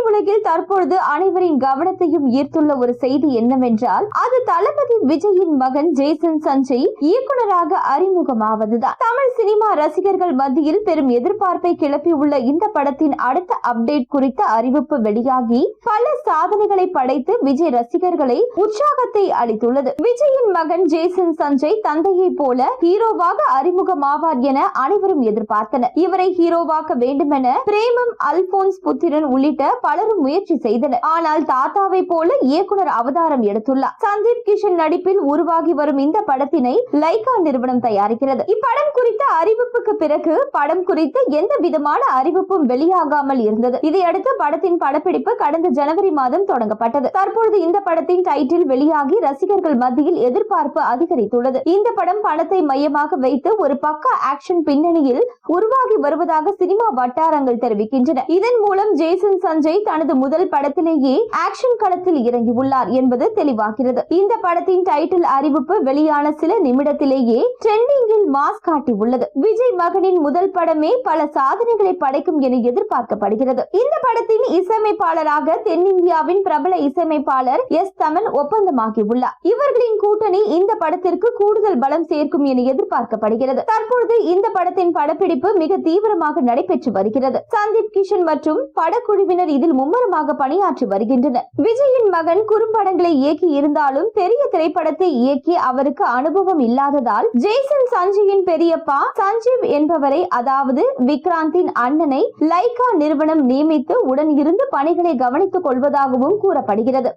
திரையுலகில் தற்பொழுது அனைவரின் கவனத்தையும் ஈர்த்துள்ள ஒரு செய்தி என்னவென்றால் அது தளபதி விஜயின் மகன் ஜேசன் சஞ்சய் இயக்குனராக அறிமுகமாவதுதான். தமிழ் சினிமா ரசிகர்கள் மத்தியில் பெரும் எதிர்பார்ப்பை கிளப்பியுள்ள இந்த படத்தின் அடுத்த அப்டேட் குறித்த அறிவிப்பு வெளியாகி பல சாதனைகளை படைத்து விஜய் ரசிகர்களை உற்சாகத்தை அளித்துள்ளது. விஜயின் மகன் ஜேசன் சஞ்சய் தந்தையை போல ஹீரோவாக அறிமுகமாவார் என அனைவரும் எதிர்பார்த்தனர். இவரை ஹீரோவாக்க வேண்டுமென பிரேமம், அல்போன்ஸ் புத்திரன் உள்ளிட்ட பலரும் முயற்சி செய்தனர். ஆனால் தாத்தாவை போல இயக்குனர் அவதாரம் எடுத்துள்ளார். சந்தீப் கிஷன் நடிப்பில் உருவாகி வரும் இந்த படத்தினை லைகா நிறுவனம் தயாரிக்கிறது. இப்படம் குறித்த அறிவிப்புக்கு பிறகு படம் குறித்து எந்த விதமான அறிவிப்பும் வெளியாகாமல் இருந்தது. இதையடுத்து படத்தின் படப்பிடிப்பு கடந்த ஜனவரி மாதம் தொடங்கப்பட்டது. தற்பொழுது இந்த படத்தின் டைட்டில் வெளியாகி ரசிகர்கள் மத்தியில் எதிர்பார்ப்பு அதிகரித்துள்ளது. இந்த படம் படத்தை மையமாக வைத்து ஒரு பக்கா ஆக்ஷன் பின்னணியில் உருவாகி வருவதாக சினிமா வட்டாரங்கள் தெரிவிக்கின்றன. இதன் மூலம் ஜேசன் சஞ்சய் தனது முதல் படத்திலேயே ஆக்ஷன் களத்தில் இறங்கியுள்ளார் என்பது தெளிவாகிறது. இந்த படத்தின் டைட்டில் அறிவிப்பு வெளியான சில நிமிடத்திலேயே ட்ரெண்டிங்கில் மாஸ் காட்டியுள்ளது. விஜய் மகனின் முதல் படமே பல சாதனைகளை படைக்கும் என எதிர்பார்க்கப்படுகிறது. இந்த படத்தின் இசையமைப்பாளராக தென்னிந்தியாவின் பிரபல இசையமைப்பாளர் எஸ் தமன் ஒப்பந்தமாகியுள்ளார். இவர்களின் கூட்டணி இந்த படத்திற்கு கூடுதல் பலம் சேர்க்கும் என எதிர்பார்க்கப்படுகிறது. தற்பொழுது இந்த படத்தின் படப்பிடிப்பு மிக தீவிரமாக நடைபெற்று வருகிறது. சந்தீப் கிஷன் மற்றும் படக்குழுவினர் இதில் மும்முரமாக பணியாற்றி வருகின்றனர். விஜயின் மகன் குறும்படங்களை இயக்கி இருந்தாலும் பெரிய திரைப்படத்தை இயக்கி அவருக்கு அனுபவம் இல்லாததால் ஜேசன் சஞ்சயின் பெரியப்பா சஞ்சீவ் என்பவரை, அதாவது விக்ராந்தின் அண்ணனை லைகா நிறுவனம் நியமித்து உடன் இருந்து பணிகளை கவனித்துக் கொள்வதாகவும் கூறப்படுகிறது.